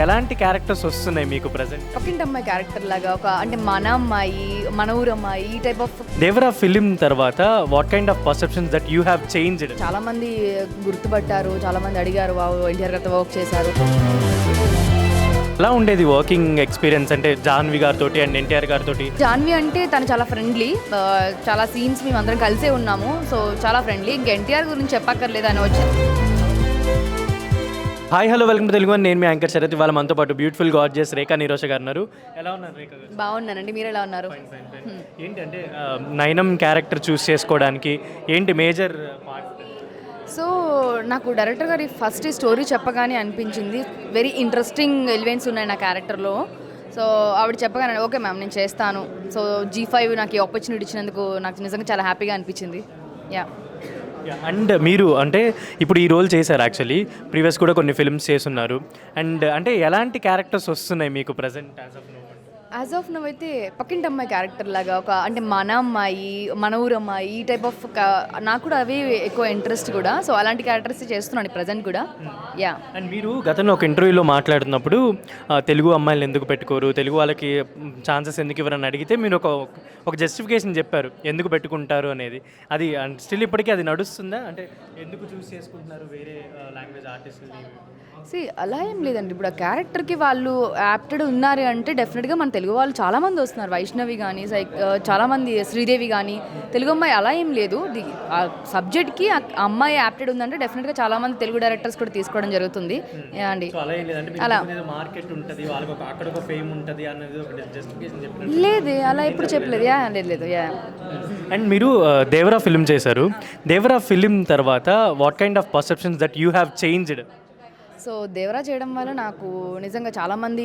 ఎలాంటి క్యారెక్టర్స్ వస్తున్నాయి మీకు ప్రెజెంట్? పక్కింటి అమ్మాయి క్యారెక్టర్ లాగా ఒక అంటే మన అమ్మాయి, మన ఊరు అమ్మాయి, ఈ టైప్ ఆఫ్. దేవరా ఫిలిం తర్వాత what kind of perceptions that you have changed? చాలా మంది గుర్తుపట్టారు, చాలా మంది అడిగారు, ఎన్టీఆర్ గారితో వర్క్ చేశారు. ఎలా ఉండేది వర్కింగ్ ఎక్స్పీరియన్స్ అంటే జాహ్నవి గారితో అండ్ ఎన్టీఆర్ గారితో? జాన్వి అంటే తను చాలా ఫ్రెండ్లీ, చాలా సీన్స్ మేము అందరం కలిసే ఉన్నాము, సో చాలా ఫ్రెండ్లీ. ఇంకా ఎన్టీఆర్ గురించి చెప్పక్కర్లేదు, ఆయన వచ్చి. Hi hello welcome to Telugu one. నేను మీ యాంకర్ శరత్. ఇవాళ మనతో పాటు బ్యూటిఫుల్ గార్జియస్ రేఖా నిరోష గారు ఉన్నారు. ఎలా ఉన్నారు రేఖా గారు? బాగున్నానండి, మీరు ఎలా ఉన్నారు? ఏంటి అంటే నైనం క్యారెక్టర్ చూస్ చేసుకోవడానికి ఏంటి మేజర్ పార్ట్? సో నాకు డైరెక్టర్ గారి ఫస్ట్ స్టోరీ చెప్పగానే అనిపించింది వెరీ ఇంట్రెస్టింగ్ ఎలిమెంట్స్ ఉన్నాయి నా క్యారెక్టర్లో. సో ఆవిడ చెప్పగానే ఓకే మ్యామ్ నేను చేస్తాను. సో G5 నాకు ఈ ఆపర్చునిటీ ఇచ్చినందుకు నాకు నిజంగా చాలా హ్యాపీగా అనిపించింది. యా. అండ్ మీరు అంటే ఇప్పుడు ఈ రోల్ చేశారు, యాక్చువల్లీ ప్రీవియస్ కూడా కొన్ని ఫిల్మ్స్ చేస్తున్నారు. అండ్ అంటే ఎలాంటి క్యారెక్టర్స్ వస్తున్నాయి మీకు ప్రజెంట్ యాజ్ ఆఫ్ నవ్ అయితే పక్కింటి అమ్మాయి క్యారెక్టర్ లాగా ఒక అంటే మన అమ్మాయి, మన ఊరు అమ్మాయి, ఈ టైప్ ఆఫ్. నాకు కూడా అవే ఎక్కువ ఇంట్రెస్ట్ కూడా. సో అలాంటి క్యారెక్టర్స్ చేస్తున్నాను ప్రజెంట్ కూడా. యా. అండ్ మీరు గతంలో ఒక ఇంటర్వ్యూలో మాట్లాడుతున్నప్పుడు తెలుగు అమ్మాయిలు ఎందుకు పెట్టుకోరు, తెలుగు వాళ్ళకి ఛాన్సెస్ ఎందుకు ఇవ్వరని అడిగితే మీరు ఒక జస్టిఫికేషన్ చెప్పారు ఎందుకు పెట్టుకుంటారు అనేది. అది స్టిల్ ఇప్పటికీ అది నడుస్తుందా? అంటే ఎందుకు చూస్ చేసుకుంటున్నారు వేరే లాంగ్వేజ్ ఆర్టిస్టులు? అలా ఏం లేదండి. ఇప్పుడు ఆ క్యారెక్టర్కి వాళ్ళు యాప్టెడ్ ఉన్నారు అంటే డెఫినెట్గా మన తెలుగు వాళ్ళు చాలామంది వస్తున్నారు. వైష్ణవి కానీ చాలామంది, శ్రీదేవి కానీ, తెలుగు అమ్మాయి అలా ఏం లేదు. ఆ సబ్జెక్ట్కి ఆ అమ్మాయి యాప్టెడ్ ఉందంటే డెఫినెట్గా చాలామంది తెలుగు డైరెక్టర్స్ కూడా తీసుకోవడం జరుగుతుంది అండి. అలా లేదు, అలా ఎప్పుడు చెప్పలేదు. యా లేదు. యా. అండ్ మీరు దేవరా ఫిలిం చేశారు. దేవరా ఫిలిం తర్వాత what kind of perceptions that you have changed? So Devara చేయడం వల్ల నాకు నిజంగా చాలామంది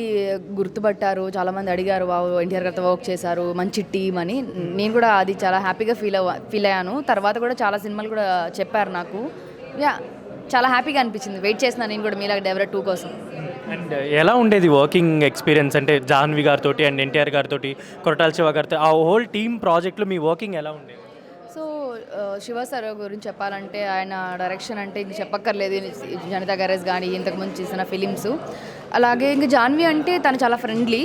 గుర్తుపట్టారు, చాలామంది అడిగారు, ఎన్టీఆర్ గారితో వర్క్ చేశారు, మంచి టీమ్ అని. నేను కూడా అది చాలా హ్యాపీగా ఫీల్ అయ్యాను. తర్వాత కూడా చాలా సినిమాలు కూడా చెప్పారు నాకు. యా, చాలా హ్యాపీగా అనిపించింది. వెయిట్ చేస్తున్నాను నేను కూడా మీలాగా దేవరా 2 కోసం. అండ్ ఎలా ఉండేది వర్కింగ్ ఎక్స్పీరియన్స్ అంటే జాహ్నవి గారితో అండ్ ఎన్టీఆర్ గారితో, కొరటాల శివ గారితో, ఆ హోల్ టీమ్ ప్రాజెక్ట్లో మీ వర్కింగ్ ఎలా ఉండేది? సో శివ సార్ గురించి చెప్పాలంటే ఆయన డైరెక్షన్ అంటే ఇంక చెప్పక్కర్లేదు. జనతా గ్యారేజ్ కానీ ఇంతకుముందు చేసిన ఫిలిమ్స్. అలాగే ఇంకా జాన్వి అంటే తను చాలా ఫ్రెండ్లీ,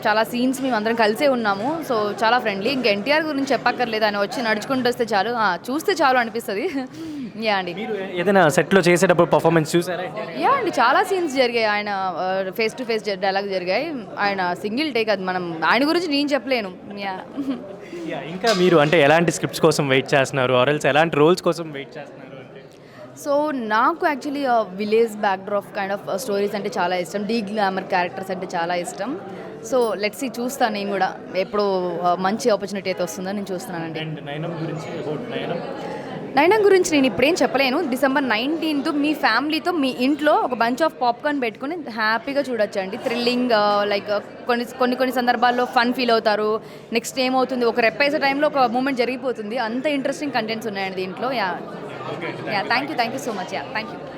చాలా సీన్స్ మేము అందరం కలిసే ఉన్నాము, సో చాలా ఫ్రెండ్లీ. ఇంకా ఎన్టీఆర్ గురించి చెప్పక్కర్లేదు, ఆయన వచ్చి నడుచుకుంటూ వస్తే చాలు, చూస్తే చాలు అనిపిస్తుంది. యా అండి. మీరు ఏదైనా సెట్లో చేసేటప్పుడు పర్ఫార్మెన్స్ చూసారా? యా అండి, చాలా సీన్స్ జరిగాయి. ఆయన ఫేస్ టు ఫేస్ డైలాగ్ జరిగాయి. ఆయన సింగిల్ టేక్, అది మనం ఆయన గురించి నేను చెప్పలేను. యా. ఇంకా మీరు అంటే ఎలాంటి స్క్రిప్ట్స్ కోసం వెయిట్ చేస్తున్నారు, ఆర్ఎల్స్ ఎలాంటి రోల్స్ కోసం వెయిట్ చేస్తున్నారు? సో నాకు actually village backdrop kind of stories అంటే చాలా ఇష్టం. డీ గ్లామర్ క్యారెక్టర్స్ అంటే చాలా ఇష్టం. సో లెట్స్ సీ, చూస్తాను నేను కూడా. ఎప్పుడు మంచి ఆపర్చునిటీ అయితే వస్తుందో నేను చూస్తున్నానండి. నైనం గురించి నేను ఇప్పుడేం చెప్పలేను. December 19th మీ ఫ్యామిలీతో మీ ఇంట్లో ఒక బంచ్ ఆఫ్ పాప్కార్న్ పెట్టుకుని హ్యాపీగా చూడొచ్చండి. థ్రిల్లింగ్, లైక్ కొన్ని సందర్భాల్లో ఫన్ ఫీల్ అవుతారు. నెక్స్ట్ ఏమవుతుంది, ఒక రెప్పేసే టైంలో ఒక మూమెంట్ జరిగిపోతుంది. అంత ఇంట్రెస్టింగ్ కంటెంట్స్ ఉన్నాయండి దీంట్లో. Yeah. Thank you so much. Yeah, thank you.